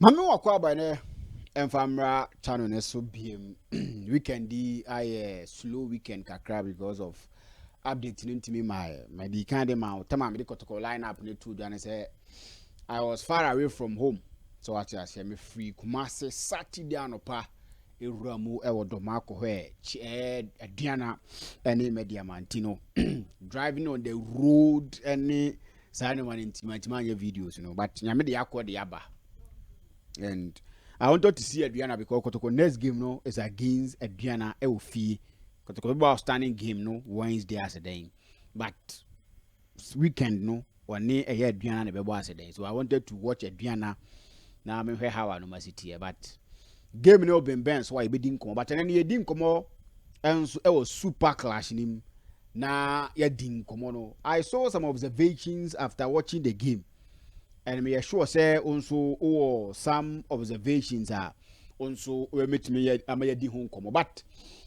Mami wakwa bane enfamra channel ne so biem weekend I slow weekend kakra because of updating into me my the kind of my time me Kotoko line up ne two and say I was far away from home, so I say me free Kumasi Saturday anopa ewuramu ewo domako he aduana ene media mantino driving on the road any sign man intimate videos but nyame de yakọ de yaba. And I wanted to see Adriana because Kotoko next game no is against Adriana Elfi. Kotoko about standing game no Wednesday as a day. But weekend no one near a year Adriana never was a day. So I wanted to watch Adriana. Now I'm here how I know my city. But game no been banned so I didn't come. But then you didn't come out and so it was super clashing him. Now you didn't come on. I saw some observations after watching the game. And me sure say also some observations are also we meet me amaya home come but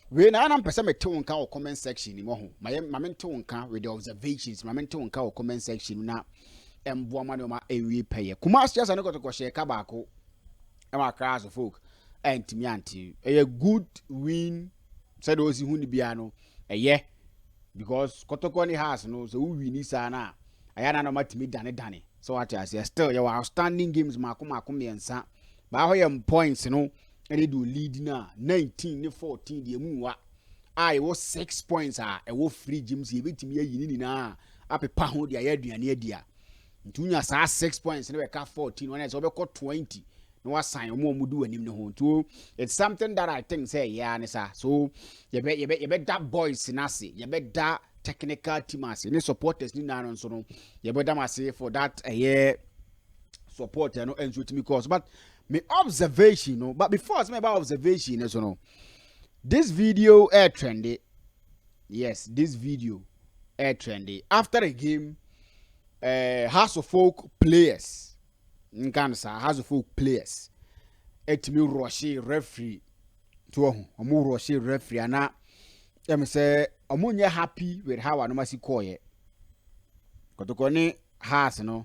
when I am person me tell or comment section mo ho my mental nka with the observations my mental nka or comment section na embo ma no ma ewi peye kuma just an go share ka ba ko e ma class of folk enti mi anti a good win said ozi hu ni bia no eye because Kotoko ni has no so we win isa na aya na matimi dane. So what I say still your outstanding games mako miensa but how your points no and do lead na 19-14 the mu I was 6 points e wo free gyms e betimi ayi ni na apepa ho de aduane adia ntunya sa 6 points ne be ka 14 one so be 20 no wa sign mo do anim ne ho to it's something that I think say yeah ne sa so you be that boys na say you be that technical team as any supporters ni na so no you better ma say for that support no and with me cause but me observation no but before I say about observation so no this video air trendy. Yes, this video air trendy after the game House of Folk players nkansa House of Folk players etimi rush referee to omo rush referee ana em say omunye happy with how anomasi koye Kotoko ni has no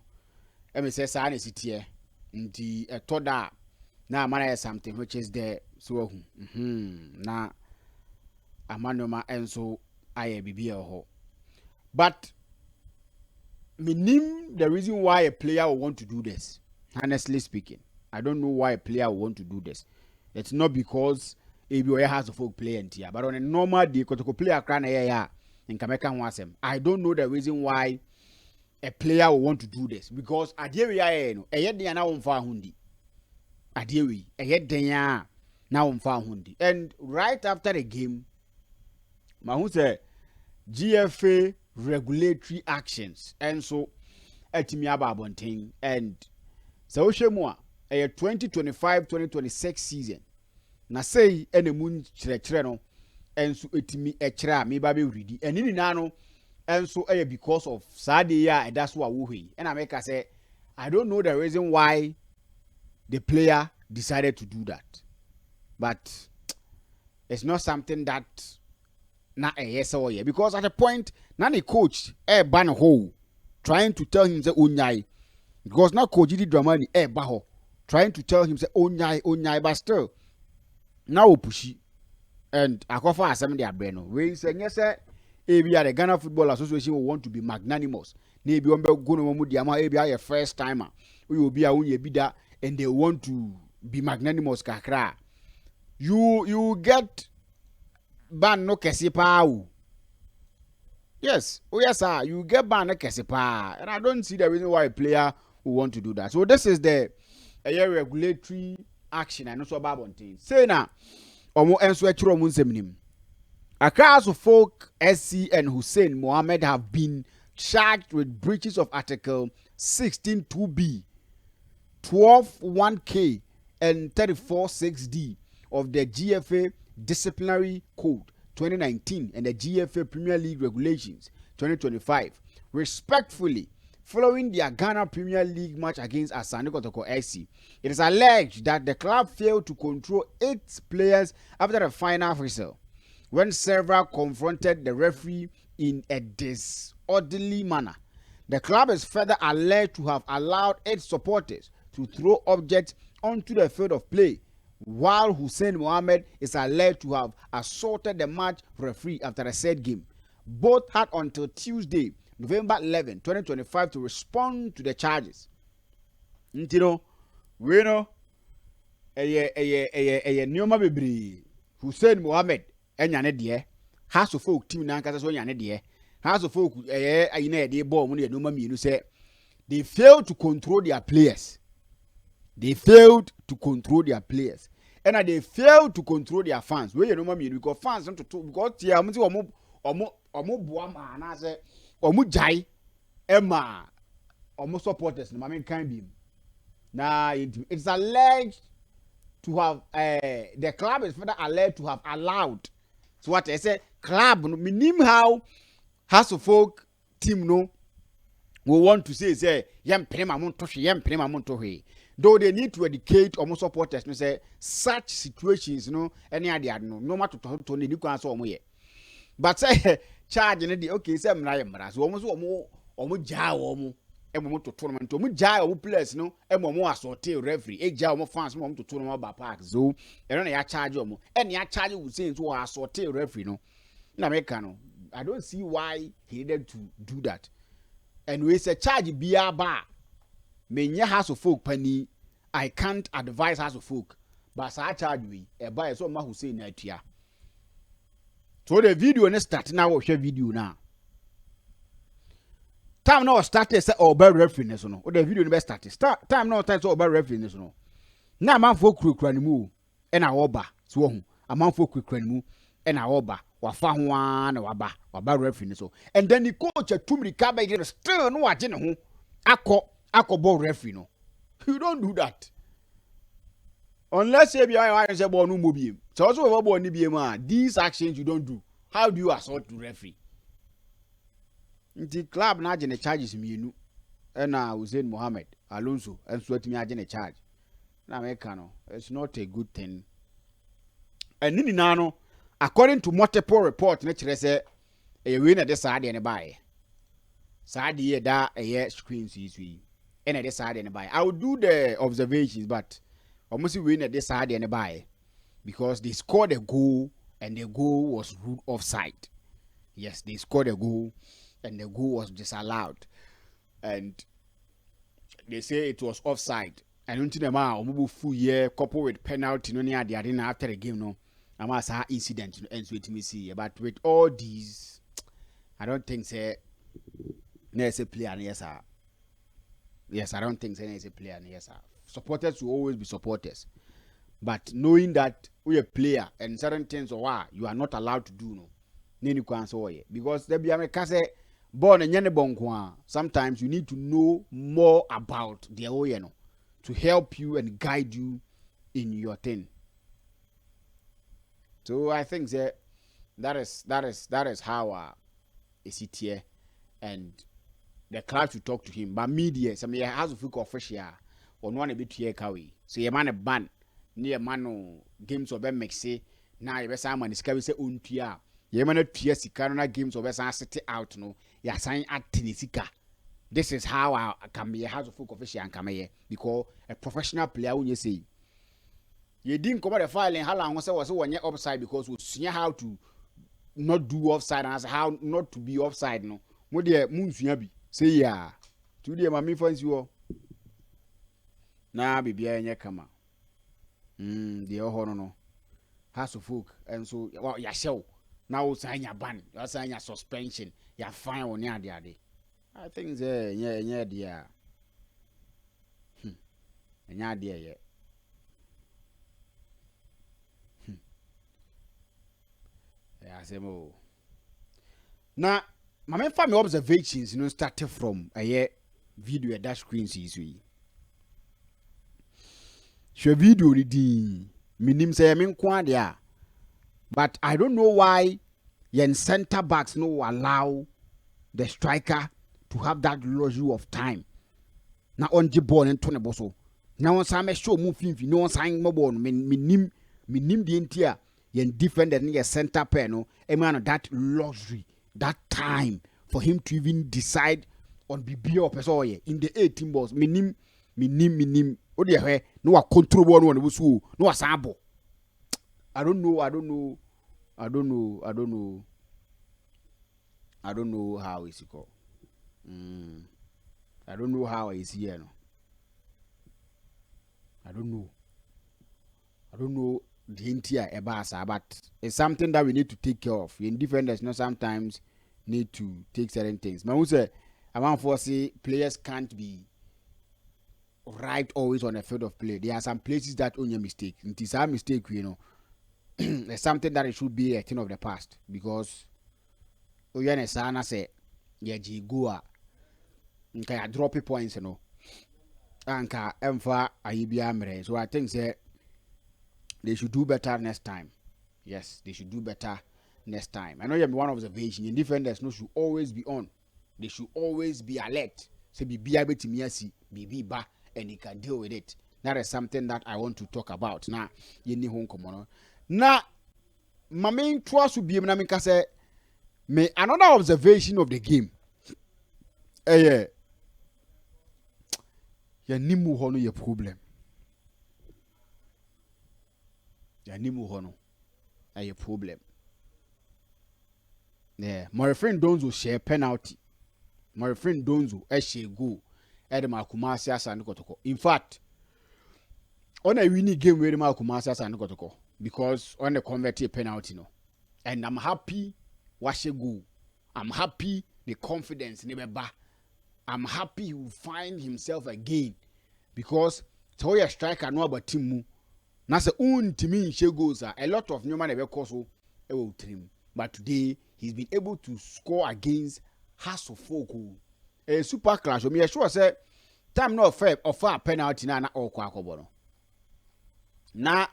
em say sa na sitie nti etoda na amana something which is there so na amanoma enso aye bibia ho but minim the reason why a player will want to do this. Honestly speaking, I don't know why a player will want to do this. It's not because ABOA has a folk player here, but on a normal day, Kotoko player can in Kameka Wasem. I don't know the reason why a player will want to do this because Adewi no eyede na wonfa hundi. Adewi eyede na wonfa hundi. And right after the game, Mahu say GFA regulatory actions and so etimi ababonten and so hwemu a 2025-2026 season na say enemu kyerɛkyerɛ no enso etimi ɛkyerɛ a me ba be ready enini na no enso because of sade ya that's what we hwe and I make say I don't know the reason why the player decided to do that but it's not something that na yes or yeah because at a point na the coach ban ho trying to tell him say onyai because now coach did dramani ba ho trying to tell him say onyai but still now pushy and akofa asem de abre no we say yes ebia the Ghana Football Association will want to be magnanimous na ebi on be go no mu dia ma ebia your first timer we will be a unye bida and they want to be magnanimous kakra you get ban no kesi pa o. Yes, oh yes sir, you get ban no kesi pa and I don't see the reason why a player will want to do that. So this is the regulatory action and also about things. Say na omo enso etro mu nsem Accra Folk SC and Hussein Mohammed have been charged with breaches of Article 16(2)(b), 12(1)(k) and 34(6)(d) of the GFA Disciplinary Code 2019 and the GFA Premier League Regulations 2025, respectfully, following their Ghana Premier League match against Asante Kotoko SC. It is alleged that the club failed to control 8 players after the final whistle, when several confronted the referee in a disorderly manner. The club is further alleged to have allowed 8 supporters to throw objects onto the field of play, while Hussein Mohammed is alleged to have assaulted the match referee after a said game. Both had until Tuesday, November 11, 2025 to respond to the charges. You know, we know, Nyoma Bibri, Hussein Mohammed, and Yanedie, House of Folk team Nankas on Yanedie, House of Folk, I know they bought money, no mammy, you say, they failed to control their players. They failed to control their players. And they failed to control their fans. Where you know, mammy, because fans want to because yeah, I'm Buama, and I say, Jai, Emma, almost supporters, no, I can't be. Now, it's alleged to have, the club is further alleged to have allowed. So, what I said, club, minim how, House of Folk team, no, we want to say, yam prema montoshi, though they need to educate almost supporters, no say, such situations, no, any idea, no matter to need to answer more. But say, charge in the okay, say, Mara, so almost jaw, and to tournament to Mujai or players, no, and more assorted referee, a jar more fans, mom to tournament by park, so, and only I charge you, and I charge you would say to assorted referee, no, Namecano. I don't see why he needed to do that. And we say charge be a bar. Menya House of Folk penny, I can't advise House of Folk, but I charge we a buyer so ma who say night here. So the video and start now, share video now. Time now started say or bad reference no. Or the video never started. Time now started so bad reference no. Now man folk kura ni mu e na oba so hu. A man folk kura ni mu e na oba wa fa ho na waba reference so. And then the coach atumri ka ba get still no waje ne ho. Akọ ball referee no. You don't do that. Unless you be I say ball no mo biem. So also we ball ni biem ah. These actions you don't do. How do you assault the referee? The club na agene charges mienu na Hussein Mohammed Alonso and so me agene charge na make no it's not a good thing. And nini na no according to multiple reports na kire say e we na de saade ne bae saade ye da e screens is we and de saade ne bae. I will do the observations but almost we na de saade ne bae because they scored a goal and the goal was ruled offside. Yes, they scored a goal and the goal was disallowed, and they say it was offside. I don't think the full year coupled with penalty no near the arena after the game no. I'm a incident ends with me see, but with all these, I don't think say there's a player yes sir. Yes, I don't think there's a player yes sir. Supporters will always be supporters, but knowing that we a player and certain things or what you are not allowed to do no. Nini kwa because there be a say. Born and yenebon sometimes you need to know more about the oyeno to help you and guide you in your thing. So I think that is how is it here, and the club should talk to him. But media, some has of official on one a bit here kawi. So your man a ban near mano games of MXC now you someone is carry say untia. You man not pierce the games of us city out no. You sign at Tinisika. This is how I can be a house of folk official and come here because a professional player when you say you didn't come out the file and how long was one year offside because we see how to not do offside and how not to be offside no. What the moons you be say yeah. Today my me friends you all. Nah be behind come. The no. House of folk and so well ya show. Now sign your ban, you sign your suspension, you fine on your day. I think yeah dear. And yeah dear yeah. Yeah, say more. Now, my main family observations, started from a year video that screen sees we. Show video the minim say I mean there. But I don't know why yen center backs no allow the striker to have that luxury of time. Now on the ball and turn the ball. Now on some show moving, no one sign mobile. Minim the entire yen defender near center pair no. A man that luxury, that time for him to even decide on BB or Pesoye in the 18 balls. Minim. o de hwe no wa control ball no busu no wa sabo. I don't know how is it called. I don't know how is here no. I don't know the entire ebasa, but it's something that we need to take care of. In defenders, no sometimes need to take certain things. But who say among say players can't be right always on the field of play. There are some places that only mistake. It is a mistake, you know. It's something that it should be a thing of the past because Oyane Sana say yaji goa nka drop points, you know. Anka emfa ayibia mre. So I think say they should do better next time. Yes, they should do better next time. I know you have one observation. In defenders, no should always be on. They should always be alert. Say be able to be ba, and you can deal with it. That is something that I want to talk about. Now, you need home come. Now, my main trust will be say me another observation of the game. Yeah. Ya nimu hono ye problem. Ya nimu hono a problem. Yeah, my friend Donzo share penalty. My friend Donzo share goal. Edema Kumasi Asani Kotoko. In fact, on a winning game with Kumasi Asani Kotoko because on the converted penalty no. And I'm happy wash a goal. I'm happy the confidence never back. I'm happy he will find himself again because Toya striker no about team. Na se untimi she goals a lot of new man ebe koso e will trim. But today he's been able to score against Hasselfolk. A super clash. Me sure say time no fair offer penalty na okwa akobo no. Na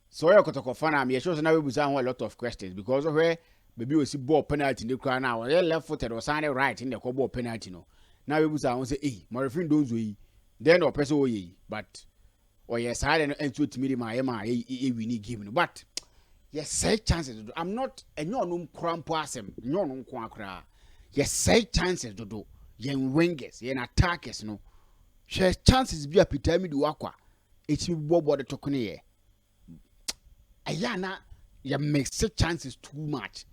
so you Kotoko fan am sure say na we busa a lot of questions because of where baby we see ball penalty in the crowd now. Left footed or sign right in the ball penalty no. Now we busa say eh my friend don't zo yi. Then or person oye but or yes I don't enter to me my we need game no but yes say chances I'm not enyo no crampo asem enyo no nko akra yes say chances do yen wingers yen attackers no share chances bi apita mi di wakwa etimi bobo de tokone ye ayana ya make chances too much.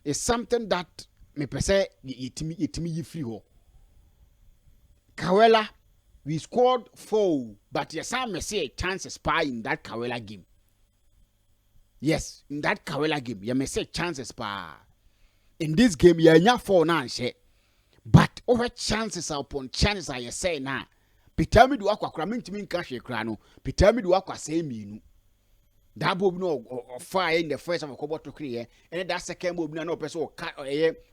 It's something that me pese yetimi yi free ho Kawela we scored 4 but yes I may say chances pa in that Kawela game. Yes, in that Kawela game, you may say chances pa. In this game, you are 4 now, but over chances upon chances, I say now. Peter me do aqua cramming to me cash a crano. Peter me do aqua say me. That bob no or fire in the first of a cobalt to clear, and that second bob no person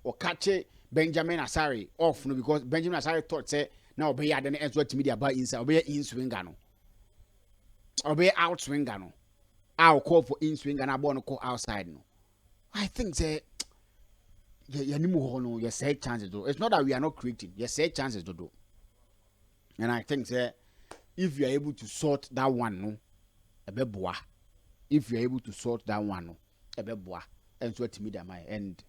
or catch Benjamin Asari off no because Benjamin Asari thought say now be at the answer to me about inside, be in swingano. Or be out swingano. I'll call for in swing and I want to call outside. No, I think say no, you say chances do. It's not that we are not creating. You say chances to do, and I think say if you are able to sort that one, no, a bit boah. If you are able to sort that one, no, a bit boah, and so to me that my end.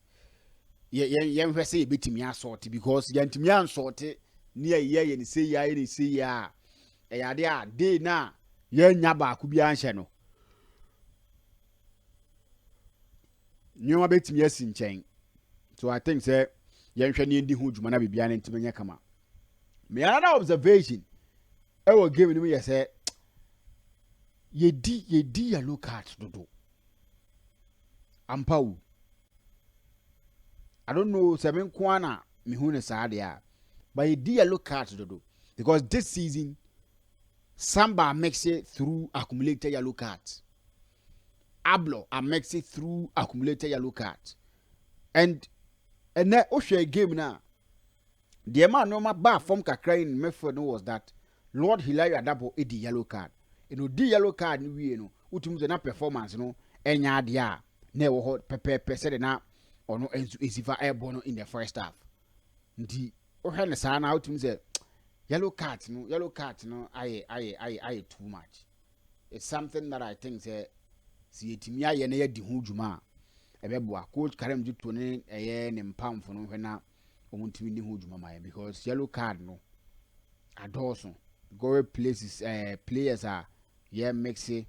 Yeah, say a bit to me sort because you to me sort it near ye and say ya, day na ye nyaba could be answer no. Nyoma betimi yasi nchen. So I think say yenhwe ne ndi hu dwuma na bibia ne ntimenya kama. Me another observation I will give me say ye di yellow card dodo. Ampawu. I don't know seven kwana me hu ne saa dia. But ye di yellow card dodo because this season Samba makes it through accumulated yellow cards. Ablo and makes it through accumulated yellow cards. And that Osha game now. The man no ma bar from kakra in Medford was that Lord Hilario Adabo the yellow card. The yellow card we no utum na performance no enya dia na wo hot pepe said na or no ensifa airborne in the first half. Ndi ohwe ne sa na utum say yellow card no I too much. It's something that I think say si etimi aye na yadi hu dwuma ebeboa coach Karem Jito ne eye ne mpamfo no hwe na omuntimi ni hu dwuma mai because yellow card no adoso go places players are yeah mixy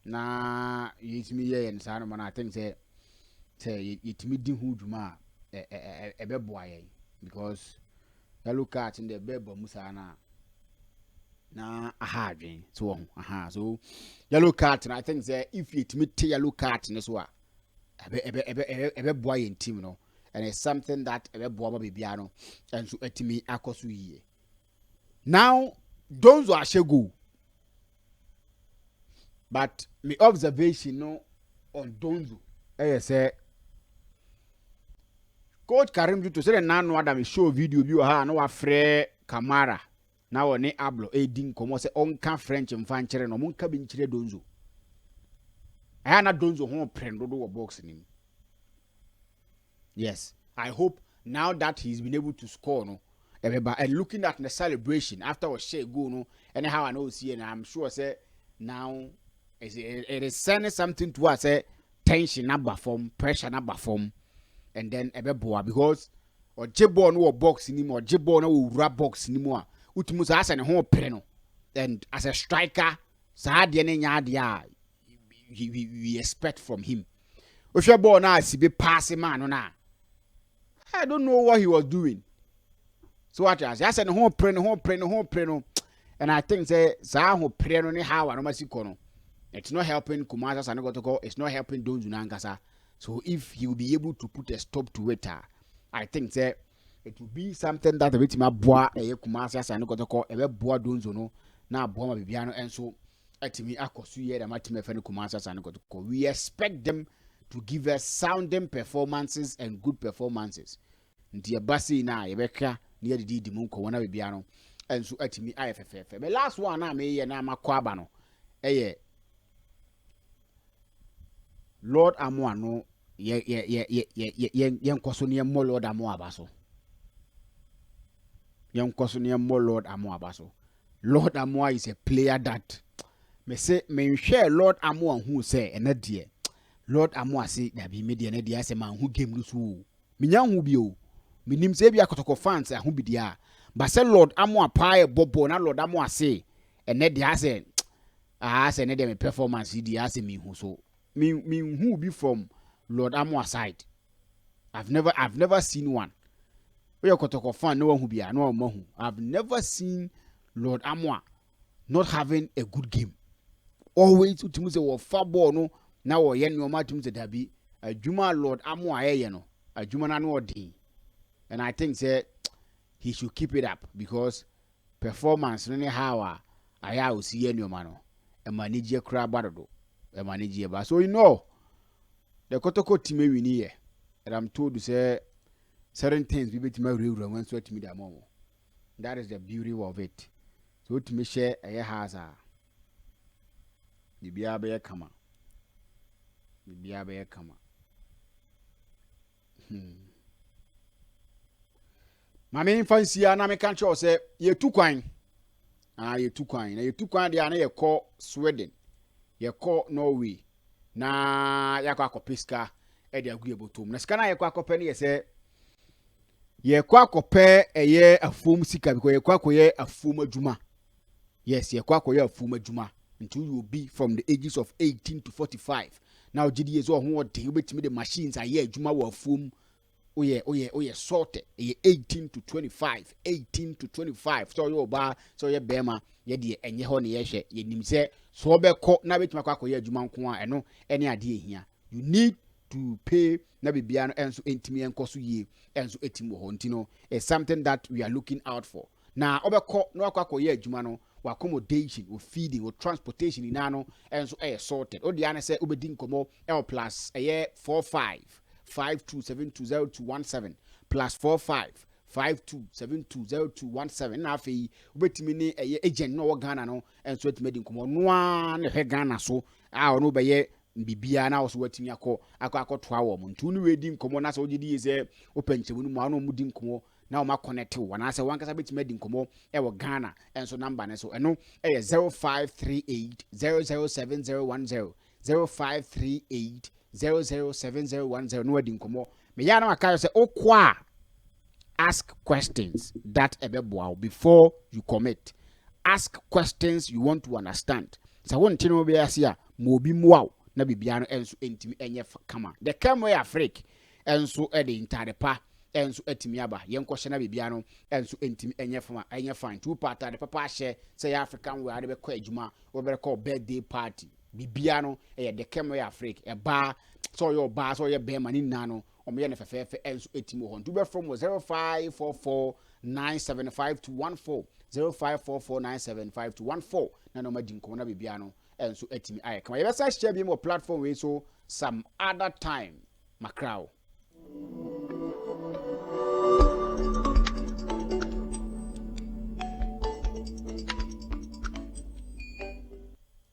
na it me yeah and sana man I think say it me di hu dwuma e be boa yen because yellow card in the bebo musa na aha adwen so aha so yellow card and I think say if it me yellow card in so ebe boa yen team no and it's something that ebe boa bibia no and so etimi akoso yie now those are shego but my observation no on Donzo say coach Karim to say na no adam show video bi ha na wa frɛ Kamara na wo ne ablo edin komo say onka French mfa nkyere no monka bi nkyere Donzo aya na Donzo ho prendo do wo box nim. Yes, I hope now that he's been able to score no and looking at the celebration after a share goal no anyhow I know see and I'm sure say now it is sending something to us say tension number form pressure number form and then ebeboa because or jebon no box ni mo jebon no wura box ni mo a utumu sa asa ne ho pere no and as a striker sa de ne nya de a we expect from him if your ball na si be pass man no na I don't know what he was doing so what I said ne ho pere no and I think say sa ho pere no ne how no masiko no it's not helping Kumasa Sanogotoko. It's not helping Donzu Nankasa. So if he will be able to put a stop to it, I think say it will be something that a bit my boy Kumasa Sanogotoko, a boy Donzu no, now Boma Bibiano, and so at me Akosu ye the Matime Fen Kumasa Sanogotoko. We expect them to give us sounding performances and good performances. Dear Bassi na Rebecca near the Dimunko, one of Bibiano, and so at me IFFF. The last one I may and I'm a quabano. Lord Amoa no yen kwaso ne mo Lord Amoa baso yen kwaso ne mo Lord Amoa baso. Lord Amoa is a player that me say me share Lord Amoa who say ena de Lord Amoa say na bi me de na de say man who game no so me nya hu bi o me nim say bi Kotoko fans hu bi dia ba say Lord Amoa pae bobo na Lord Amoa say ena de say say ne de me performance di say me hu so me who be from Lord Amoa side. I've never seen one. We are Kotoko fan, no one who be no one. I've never seen Lord Amoa not having a good game. Always to say well fabo no now or yen no matter to dabi a Juma Lord Amoa no a Juma no day. And I think say he should keep it up because performance anyhow I will see any man a manager crab barado. A manager, but so you know the Kotoko team we need, and I'm told to say certain things we bet my real when so to me the mom. That is the beauty of it. So to me share a has a the Biabe Kama. The Biabe Kama. My main fancy and I can't show say you're too kind. You're too kind. You're too kind. They are called Sweden. Ye call Norway na yakwa kopiska e de agu ebotom na sika na yakwa akopɛ ne ye sɛ ye kwa akopɛ eye afom sika because ye kwa akoye afom adwuma. Yes, ye kwa akoye afom adwuma until you will be from the ages of 18 to 45. Now gidi ye so ho de obetimi the machines aye adwuma wo afom oye sorted 18 to 25 so you ba so ye bema ye de enye ho ne ye hwe ye nim se so obekọ na betima kwa akoye adwuma nko a eno ene ade ehia you need to pay na bibia no enso entimi enkoso ye enso etimi ho ntino is something that we are looking out for na obekọ na akoye adwuma no wa accommodation or feeding or transportation ina no enso sorted o de ane se obedi nkomo L plus 4552720217 plus 4552720217 na afei obetimi ne agent no Ghana no enso etimi di nkomo noa ne he Ghana so a ono be ye bibia na so watimi akọ wo ntu no wedi nkomo na so ogidi ye openchemu no mu ano mu di nkomo na o ma connect wo na se wankasa betimi di nkomo wo Ghana enso number ne so eno 0538007010 0538007010 no wadi nkomo me ya na maka say okwa ask questions that ebeboa before you commit. ask questions you want to understand. So one thing will be asia mobi wow na bibia no enso entimi enye kama. The camera Africa enso e de intade pa enso etimi aba. Yenko hye na bibia no enso entimi enye fama enye fine. Two part de papa hye say African we ade be kwa adwuma we be call birthday party. Bibia no the camera Africa e ba so your ba so your be mani na no omo ye ne fefefe enso etimi ho. To be from 0544 975 0544975214 na no madi nko na bibia no enso etimi aye kama yebesa share bi mo platform we so some other time macrao.